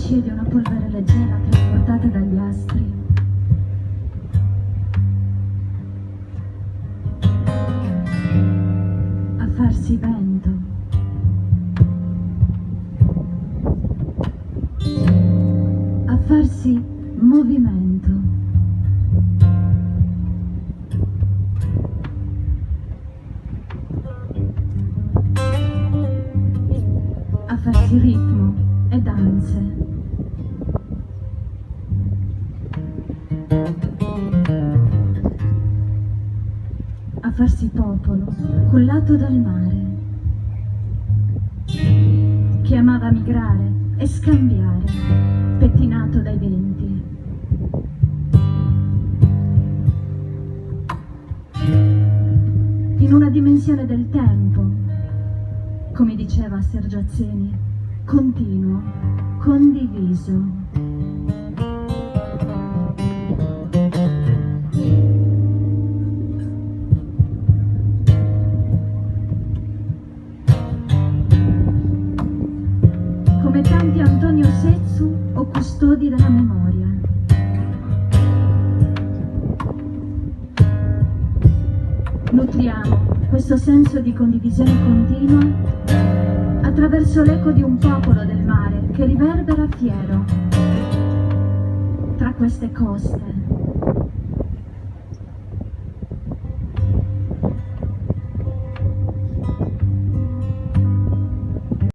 scie di una polvere leggera trasportata dagli astri. A farsi vento. A farsi movimento. A farsi ritmo e danze. A farsi popolo, cullato dal mare, che amava migrare e scambiare, pettinato dai venti. In una dimensione del tempo, come diceva Sergio Azzeni, continuo, condiviso. Come tanti Antonio Setsu o custodi della memoria. Nutriamo questo senso di condivisione continua attraverso l'eco di un popolo del mare che riverbera fiero tra queste coste.